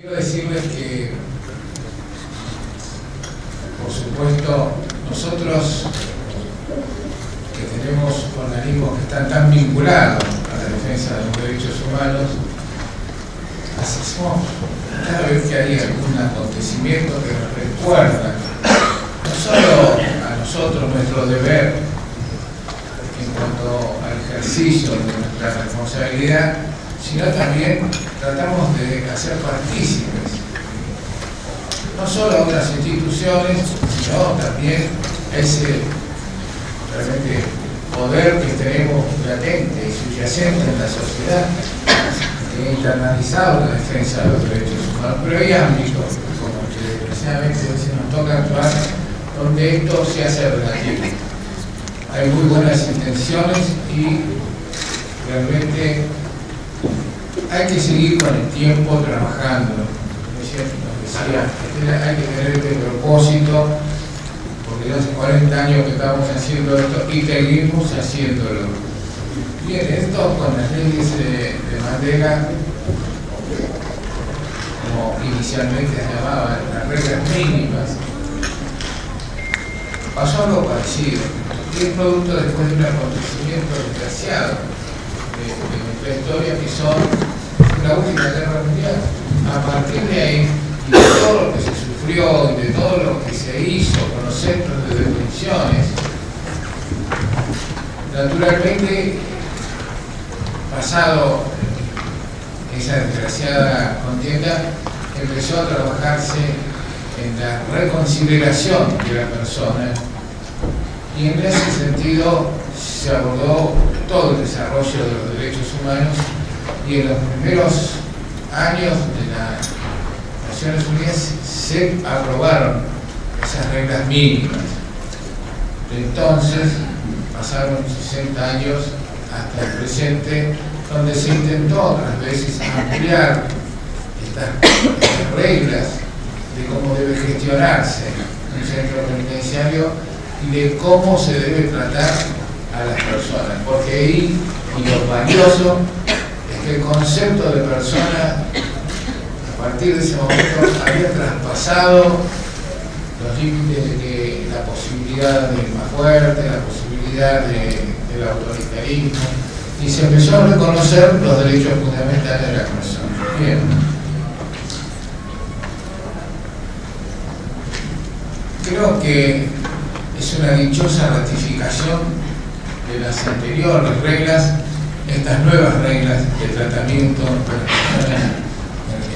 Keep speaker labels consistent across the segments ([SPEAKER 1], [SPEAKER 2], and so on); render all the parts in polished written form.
[SPEAKER 1] Quiero decirles que, por supuesto, nosotros que tenemos organismos que están tan vinculados a la defensa de los derechos humanos, hacemos cada vez que hay algún acontecimiento que nos recuerda no solo a nosotros nuestro deber en cuanto al ejercicio de nuestra responsabilidad, sino también tratamos de hacer partícipes no solo a otras instituciones, sino también ese realmente poder que tenemos latente y subyacente en la sociedad, internalizado la defensa de los derechos humanos. Pero hay ámbitos, como que desgraciadamente a veces nos toca actuar, donde esto se hace relativo. Hay muy buenas intenciones y realmente hay que seguir con el tiempo trabajando. Hay que tener este propósito, porque hace 40 años que estamos haciendo esto y seguimos haciéndolo. Bien, esto con las leyes de Mandela, como inicialmente se llamaban, las reglas mínimas, pasó algo parecido. Y es producto después de un acontecimiento desgraciado de nuestra historia, que son la última guerra mundial. A partir de ahí, y de todo lo que se sufrió y de todo lo que se hizo con los centros de detenciones, naturalmente, pasado esa desgraciada contienda, empezó a trabajarse en la reconsideración de la persona, y en ese sentido se abordó todo el desarrollo de los derechos humanos, y en los primeros años de las Naciones Unidas se aprobaron esas reglas mínimas. Entonces pasaron 60 años hasta el presente, donde se intentó otras veces ampliar estas reglas de cómo debe gestionarse un centro penitenciario y de cómo se debe tratar a las personas, porque ahí, y lo valioso, es que el concepto de persona, a partir de ese momento, había traspasado los límites de la posibilidad del más fuerte, la posibilidad del autoritarismo, y se empezó a reconocer los derechos fundamentales de la persona. Bien. Creo que es una dichosa ratificación de las anteriores reglas, estas nuevas reglas de tratamiento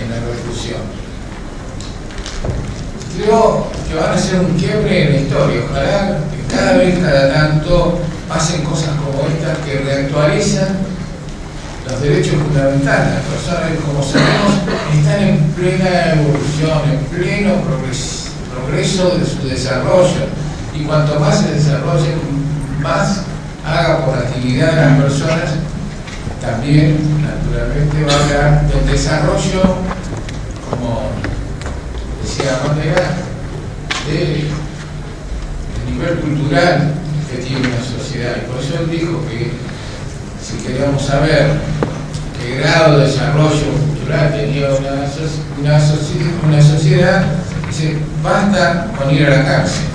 [SPEAKER 1] en la reclusión. Creo que van a ser un quiebre en la historia. Ojalá que cada vez, cada tanto, pasen cosas como estas que reactualizan los derechos fundamentales. Las personas, como sabemos, están en plena evolución, en pleno progreso de su desarrollo, y cuanto más se desarrolle, más haga por actividad de las personas, también naturalmente va a haber el desarrollo, como decía Mandela, del nivel cultural que tiene una sociedad. Y por eso él dijo que si queríamos saber qué grado de desarrollo cultural tenía una sociedad, dice, basta con ir a la cárcel.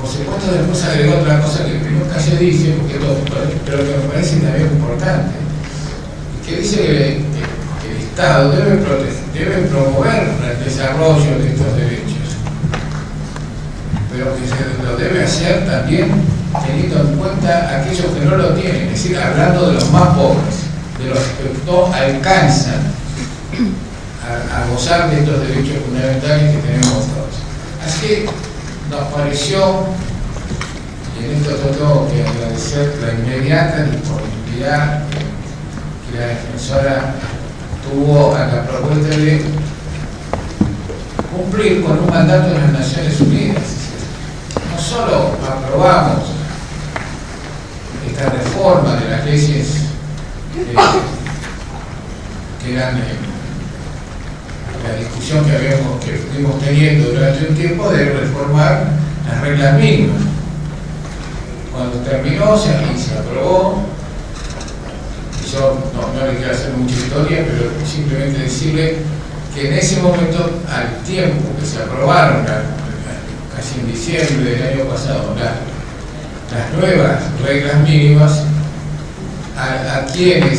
[SPEAKER 1] Por supuesto, después agregó otra cosa que nunca se dice, pero que me parece también importante, que dice que el Estado debe promover el desarrollo de estos derechos, pero que se lo debe hacer también teniendo en cuenta a aquellos que no lo tienen, es decir, hablando de los más pobres, de los que no alcanzan a gozar de estos derechos fundamentales que tenemos todos. Así que nos pareció, y en esto tengo que agradecer la inmediata disponibilidad que la defensora tuvo a la propuesta de cumplir con un mandato de las Naciones Unidas. No solo aprobamos esta reforma de las leyes que eran la discusión que estuvimos teniendo durante un tiempo de reformar las reglas mínimas. Cuando terminó, se aprobó, yo no le quiero hacer mucha historia, pero simplemente decirle que en ese momento, al tiempo que se aprobaron, casi en diciembre del año pasado, las nuevas reglas mínimas, a quienes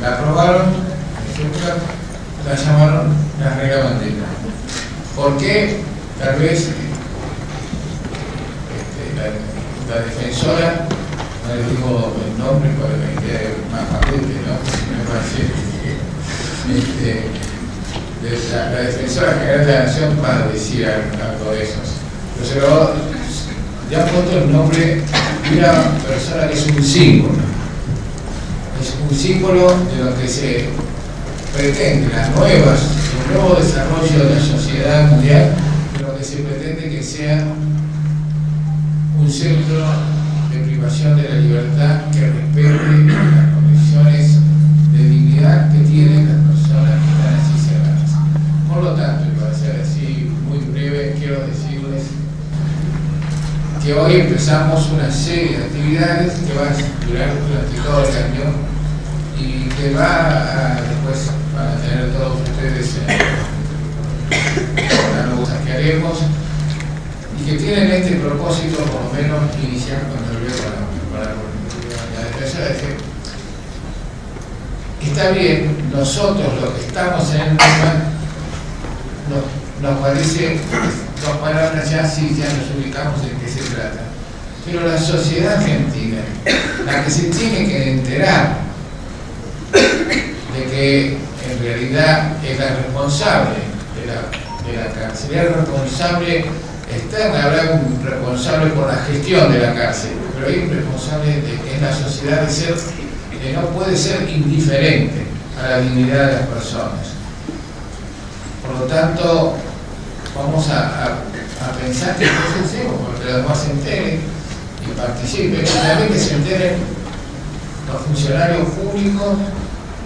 [SPEAKER 1] la aprobaron, la llamaron la regla Mandela. ¿Por qué? Tal vez la defensora, no le digo el nombre para que quede más patente, ¿no? Me parece la defensora general de la Nación va a decir algo de eso. Pero ya han puesto el nombre de una persona que es un símbolo. Es un símbolo de lo que se pretende, el nuevo desarrollo de la sociedad mundial, de lo que se pretende que sea un centro de privación de la libertad que respete las condiciones de dignidad que tienen las personas que están así cerradas. Por lo tanto, y para ser así muy breve, quiero decirles que hoy empezamos una serie de actividades que van a durar durante todo el año y que después van a tener todos ustedes las cosas que haremos y que tienen este propósito, por lo menos, iniciar cuando para la defensa de que está bien, nosotros los que estamos en el tema nos parece, dos palabras ya sí, ya nos ubicamos en qué se trata, pero la sociedad argentina, la que se tiene que enterar de que en realidad es la responsable de la cárcel, es responsable externa, habrá un responsable por la gestión de la cárcel, pero hay un responsable en la sociedad que no puede ser indiferente a la dignidad de las personas. Por lo tanto, vamos a pensar que no hacemos porque los demás se enteren y participen, también que se enteren los funcionarios públicos,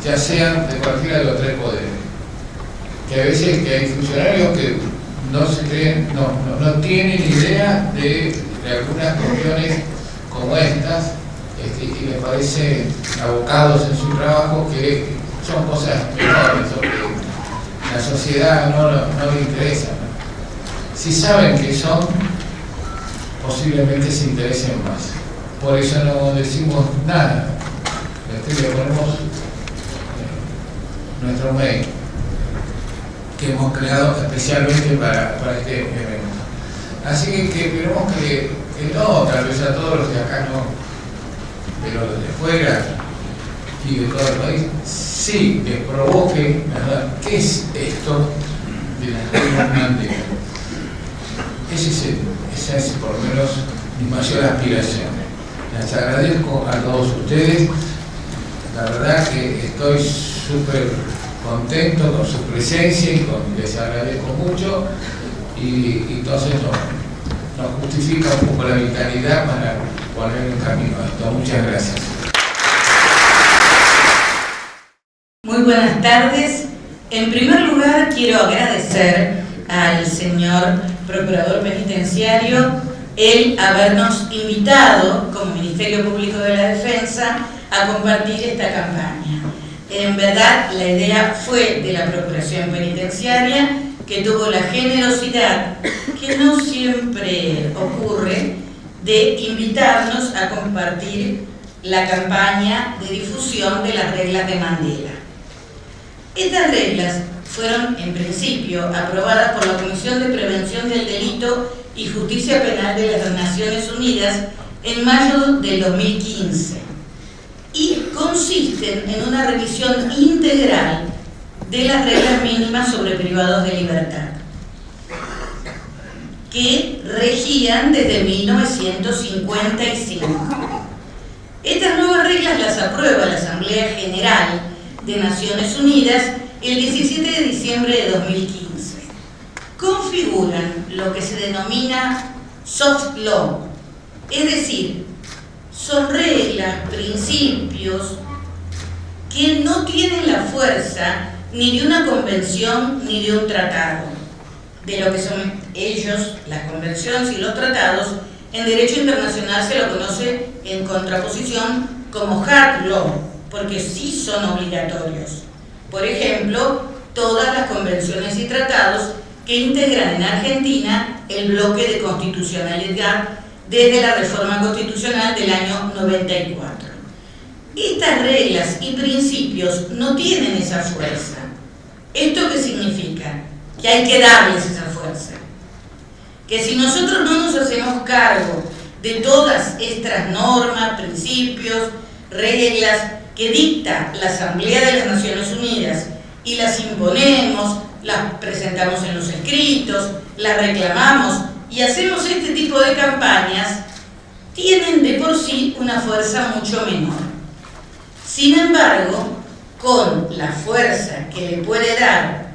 [SPEAKER 1] ya sean de cualquiera de los tres poderes, que a veces que hay funcionarios que no se creen, no tienen idea de algunas cuestiones como estas, y les parece abocados en su trabajo que son cosas menores o que la sociedad no le interesa, ¿no? Si saben que son, posiblemente se interesen más. Por eso no decimos nada, le ponemos nuestro mail que hemos creado especialmente para este evento. Así que esperemos que no, tal vez a todos los de acá no, pero los de fuera y de todo el país, sí les provoque, ¿verdad? ¿Qué es esto de las reglas Mandela? Esa es por lo menos mi mayor aspiración. Les agradezco a todos ustedes, la verdad que estoy súper contento con su presencia y les agradezco mucho y entonces nos justifica un poco la vitalidad para poner en camino a esto. Muchas gracias.
[SPEAKER 2] Muy buenas tardes. En primer lugar, quiero agradecer al señor Procurador Penitenciario el habernos invitado como Ministerio Público de la Defensa a compartir esta campaña. En verdad, la idea fue de la Procuración Penitenciaria, que tuvo la generosidad, que no siempre ocurre, de invitarnos a compartir la campaña de difusión de las reglas de Mandela. Estas reglas fueron, en principio, aprobadas por la Comisión de Prevención del Delito y Justicia Penal de las Naciones Unidas en mayo del 2015 y consisten en una revisión integral de las reglas mínimas sobre privados de libertad que regían desde 1955. Estas nuevas reglas las aprueba la Asamblea General de Naciones Unidas el 17 de diciembre de 2015. Configuran lo que se denomina soft law, es decir, son reglas, principios que no tienen la fuerza ni de una convención ni de un tratado, de lo que son ellos, las convenciones y los tratados. En derecho internacional se lo conoce en contraposición como hard law, porque sí son obligatorios. Por ejemplo, todas las convenciones y tratados que integran en Argentina el bloque de constitucionalidad desde la reforma constitucional del año 94. Estas reglas y principios no tienen esa fuerza. ¿Esto qué significa? Que hay que darles esa fuerza. Que si nosotros no nos hacemos cargo de todas estas normas, principios, reglas que dicta la Asamblea de las Naciones Unidas y las imponemos, las presentamos en los escritos, las reclamamos y hacemos este tipo de campañas, tienen de por sí una fuerza mucho menor. Sin embargo, con la fuerza que le puede dar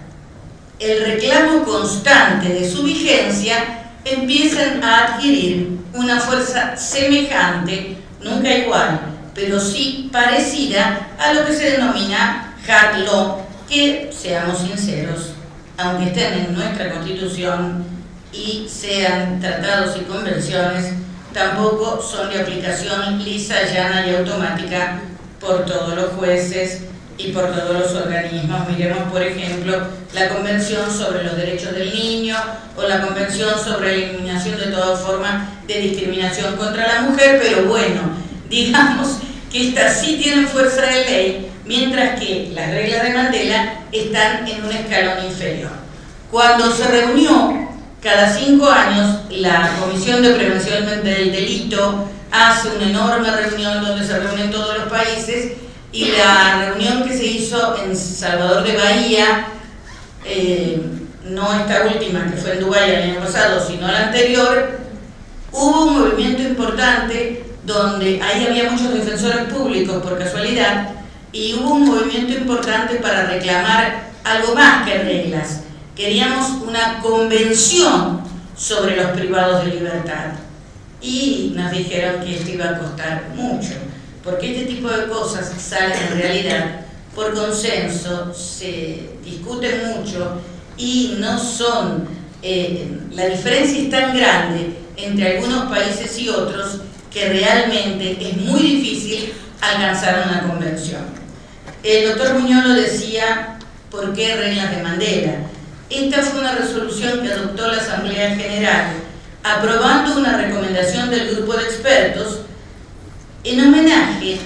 [SPEAKER 2] el reclamo constante de su vigencia, empiezan a adquirir una fuerza semejante, nunca igual, pero sí parecida a lo que se denomina hard law, que, seamos sinceros, aunque estén en nuestra Constitución y sean tratados y convenciones, tampoco son de aplicación lisa, llana y automática por todos los jueces y por todos los organismos. Miremos, por ejemplo, la Convención sobre los Derechos del Niño o la Convención sobre la eliminación de toda forma de discriminación contra la mujer, pero bueno, digamos que estas sí tienen fuerza de ley, mientras que las reglas de Mandela están en un escalón inferior. Cuando se reunió cada 5 años, la Comisión de Prevención del Delito hace una enorme reunión donde se reúnen todos los países, y la reunión que se hizo en Salvador de Bahía, no esta última que fue en Dubái el año pasado, sino la anterior, hubo un movimiento importante donde ahí había muchos defensores públicos por casualidad, y hubo un movimiento importante para reclamar algo más que reglas. Queríamos una convención sobre los privados de libertad, y nos dijeron que esto iba a costar mucho, porque este tipo de cosas salen en realidad por consenso, se discuten mucho y no son, la diferencia es tan grande entre algunos países y otros que realmente es muy difícil alcanzar una convención. El doctor Muñoz lo decía, ¿por qué reglas de Mandela? Esta fue una resolución que adoptó la Asamblea General aprobando una recomendación del grupo de expertos en homenaje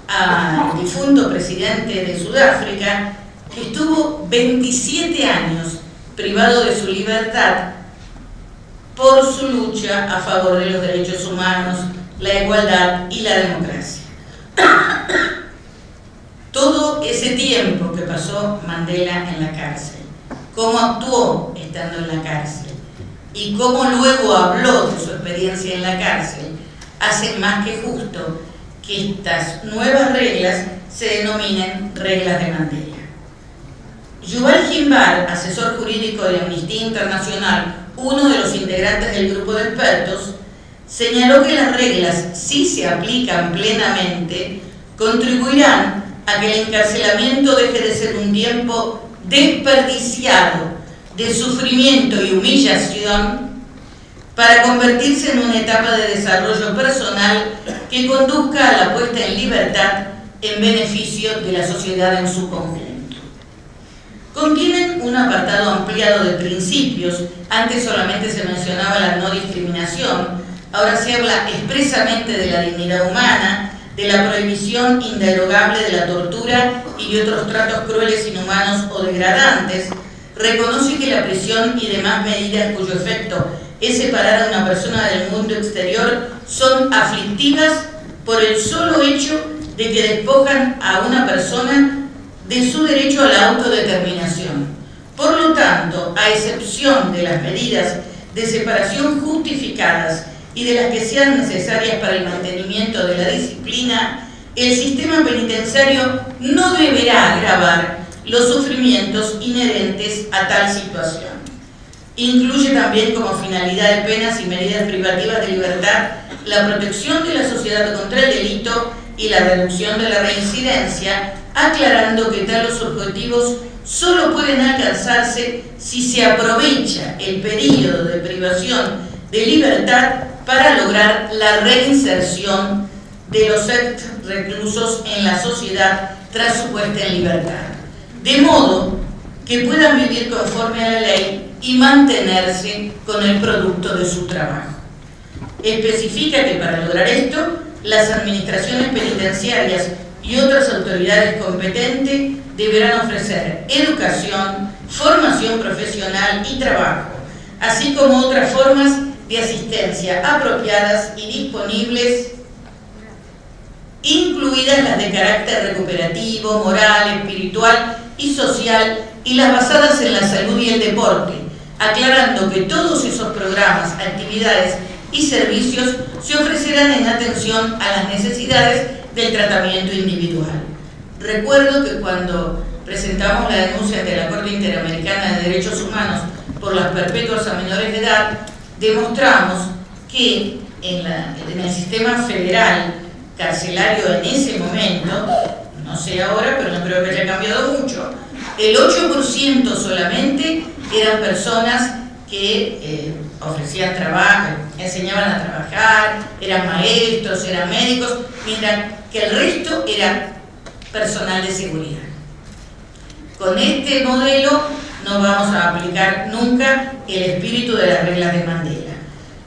[SPEAKER 2] al difunto presidente de Sudáfrica, que estuvo 27 años privado de su libertad por su lucha a favor de los derechos humanos, la igualdad y la democracia. Todo ese tiempo que pasó Mandela en la cárcel, cómo actuó estando en la cárcel y cómo luego habló de su experiencia en la cárcel, hace más que justo que estas nuevas reglas se denominen reglas de Mandela. Yuval Jimbar, asesor jurídico de Amnistía Internacional, uno de los integrantes del grupo de expertos, señaló que las reglas, si se aplican plenamente, contribuirán a que el encarcelamiento deje de ser un tiempo desperdiciado de sufrimiento y humillación para convertirse en una etapa de desarrollo personal que conduzca a la puesta en libertad en beneficio de la sociedad en su conjunto. Contienen un apartado ampliado de principios. Antes solamente se mencionaba la no discriminación, ahora se habla expresamente de la dignidad humana, de la prohibición inderogable de la tortura y de otros tratos crueles, inhumanos o degradantes. Reconoce que la prisión y demás medidas cuyo efecto es separar a una persona del mundo exterior son aflictivas por el solo hecho de que despojan a una persona de su derecho a la autodeterminación. Por lo tanto, a excepción de las medidas de separación justificadas y de las que sean necesarias para el mantenimiento de la disciplina, el sistema penitenciario no deberá agravar los sufrimientos inherentes a tal situación. Incluye también como finalidad de penas y medidas privativas de libertad la protección de la sociedad contra el delito y la reducción de la reincidencia, aclarando que tales objetivos solo pueden alcanzarse si se aprovecha el período de privación de libertad para lograr la reinserción de los ex reclusos en la sociedad tras su puesta en libertad, de modo que puedan vivir conforme a la ley y mantenerse con el producto de su trabajo. Especifica que para lograr esto, las administraciones penitenciarias y otras autoridades competentes deberán ofrecer educación, formación profesional y trabajo, así como otras formas de asistencia apropiadas y disponibles, incluidas las de carácter recuperativo, moral, espiritual y social, y las basadas en la salud y el deporte, aclarando que todos esos programas, actividades y servicios se ofrecerán en atención a las necesidades del tratamiento individual. Recuerdo que cuando presentamos la denuncia ante la Corte Interamericana de Derechos Humanos por las perpetuas a menores de edad, demostramos que en el sistema federal carcelario en ese momento, no sé ahora, pero no creo que haya cambiado mucho, el 8% solamente eran personas que ofrecían trabajo, enseñaban a trabajar, eran maestros, eran médicos, mientras que el resto era personal de seguridad. Con este modelo no vamos a aplicar nunca el espíritu de las reglas de Mandela.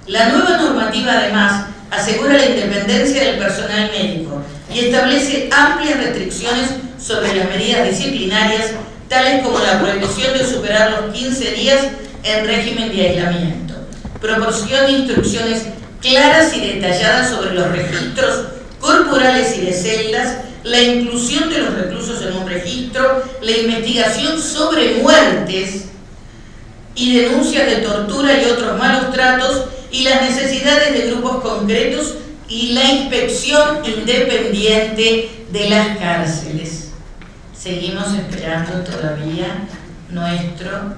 [SPEAKER 2] La nueva normativa, además, asegura la independencia del personal médico y establece amplias restricciones sobre las medidas disciplinarias, tales como la prohibición de superar los 15 días en régimen de aislamiento. Proporciona instrucciones claras y detalladas sobre los registros corporales y de celdas, la inclusión de los reclusos en un registro, la investigación sobre muertes y denuncias de tortura y otros malos tratos, y las necesidades de grupos concretos y la inspección independiente de las cárceles. Seguimos esperando todavía nuestra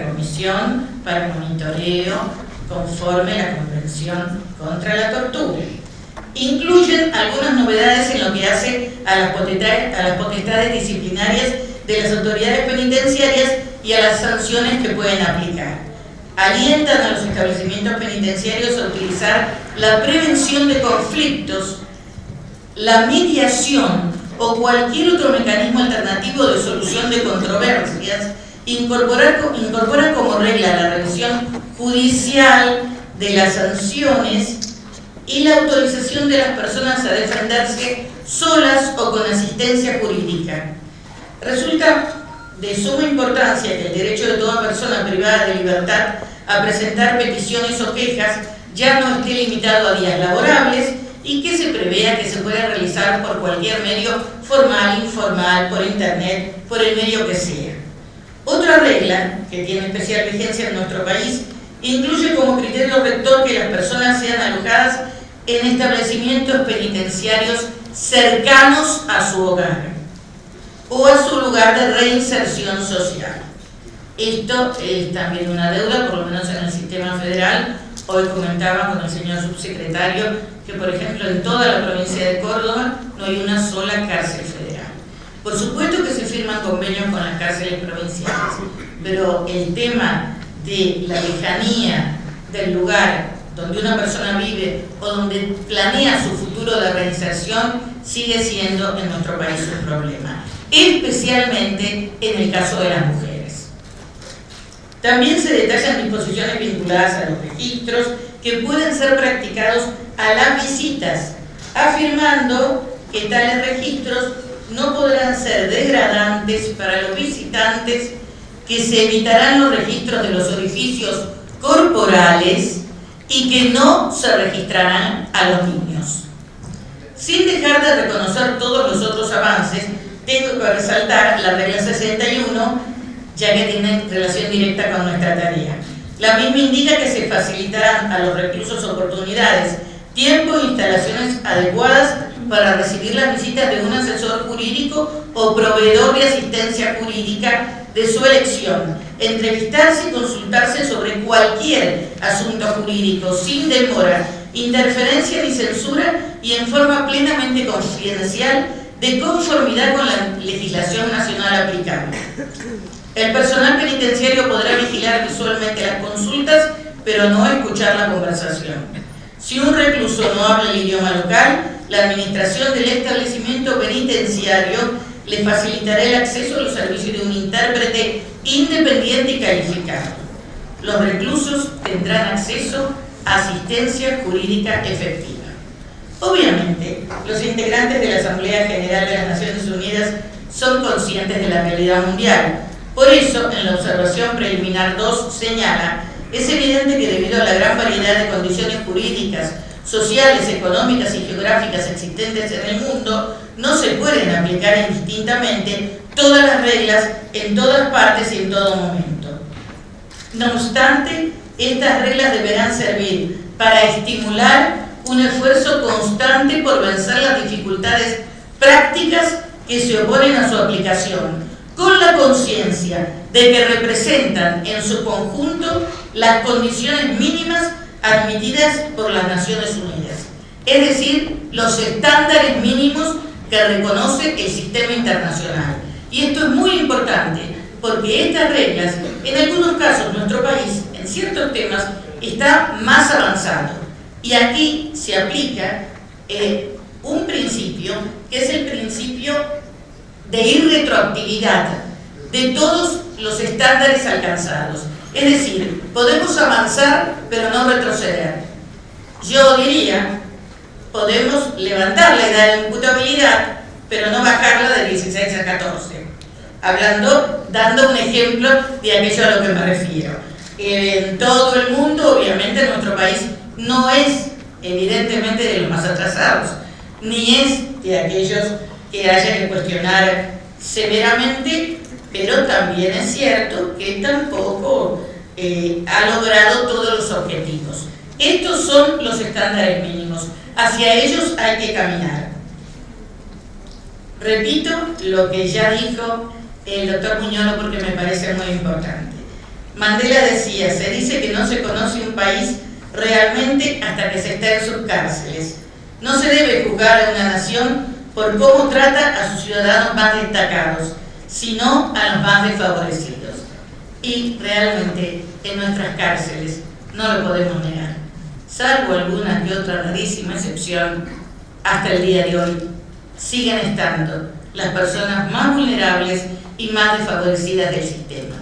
[SPEAKER 2] comisión para monitoreo conforme a la Convención contra la Tortura. Incluyen algunas novedades en lo que hace a las potestades disciplinarias de las autoridades penitenciarias y a las sanciones que pueden aplicar. Alientan a los establecimientos penitenciarios a utilizar la prevención de conflictos, la mediación o cualquier otro mecanismo alternativo de solución de controversias. Incorporan como regla la revisión judicial de las sanciones y la autorización de las personas a defenderse solas o con asistencia jurídica. Resulta de suma importancia que el derecho de toda persona privada de libertad a presentar peticiones o quejas ya no esté limitado a días laborables y que se prevea que se pueda realizar por cualquier medio formal, informal, por internet, por el medio que sea. Otra regla que tiene especial vigencia en nuestro país incluye como criterio rector que las personas sean alojadas en establecimientos penitenciarios cercanos a su hogar o a su lugar de reinserción social. Esto es también una deuda, por lo menos en el sistema federal. Hoy comentaba con el señor subsecretario que, por ejemplo, en toda la provincia de Córdoba no hay una sola cárcel federal. Por supuesto que se firman convenios con las cárceles provinciales, pero el tema de la lejanía del lugar donde una persona vive o donde planea su futuro de reinserción sigue siendo en nuestro país un problema, especialmente en el caso de las mujeres. También se detallan disposiciones vinculadas a los registros que pueden ser practicados a las visitas, afirmando que tales registros no podrán ser degradantes para los visitantes, que se evitarán los registros de los orificios corporales y que no se registrarán a los niños. Sin dejar de reconocer todos los otros avances, tengo que resaltar la regla 61, ya que tiene relación directa con nuestra tarea. La misma indica que se facilitarán a los reclusos oportunidades, tiempo e instalaciones adecuadas para recibir las visitas de un asesor jurídico o proveedor de asistencia jurídica de su elección, entrevistarse y consultarse sobre cualquier asunto jurídico sin demora, interferencia ni censura y en forma plenamente confidencial, de conformidad con la legislación nacional aplicable. El personal penitenciario podrá vigilar visualmente las consultas, pero no escuchar la conversación. Si un recluso no habla el idioma local, la administración del establecimiento penitenciario le facilitará el acceso a los servicios de un intérprete independiente y calificado. Los reclusos tendrán acceso a asistencia jurídica efectiva. Obviamente, los integrantes de la Asamblea General de las Naciones Unidas son conscientes de la realidad mundial. Por eso, en la observación preliminar 2 señala: es evidente que debido a la gran variedad de condiciones jurídicas, sociales, económicas y geográficas existentes en el mundo, no se pueden aplicar indistintamente todas las reglas en todas partes y en todo momento. No obstante, estas reglas deberán servir para estimular un esfuerzo constante por vencer las dificultades prácticas que se oponen a su aplicación, con la conciencia de que representan en su conjunto las condiciones mínimas admitidas por las Naciones Unidas, es decir, los estándares mínimos que reconoce el sistema internacional. Y esto es muy importante, porque estas reglas, en algunos casos nuestro país, en ciertos temas, está más avanzado. Y aquí se aplica un principio, que es el principio de irretroactividad de todos los estándares alcanzados. Es decir, podemos avanzar, pero no retroceder. Yo diría, podemos levantar la edad de imputabilidad, pero no bajarla de 16 a 14. Dando un ejemplo de aquello a lo que me refiero. En todo el mundo, obviamente, nuestro país no es, evidentemente, de los más atrasados, ni es de aquellos que haya que cuestionar severamente, pero también es cierto que tampoco ha logrado todos los objetivos. Estos son los estándares mínimos, hacia ellos hay que caminar. Repito lo que ya dijo el doctor Muñolo porque me parece muy importante. Mandela decía: se dice que no se conoce un país realmente hasta que se está en sus cárceles. No se debe juzgar a una nación por cómo trata a sus ciudadanos más destacados, sino a los más desfavorecidos. Y realmente en nuestras cárceles, no lo podemos negar, salvo alguna que otra rarísima excepción, hasta el día de hoy siguen estando las personas más vulnerables y más desfavorecidas del sistema.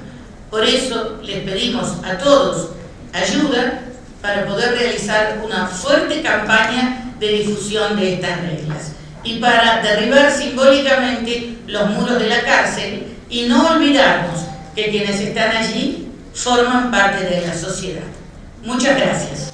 [SPEAKER 2] Por eso les pedimos a todos ayuda para poder realizar una fuerte campaña de difusión de estas reglas y para derribar simbólicamente los muros de la cárcel y no olvidarnos que quienes están allí forman parte de la sociedad. Muchas gracias.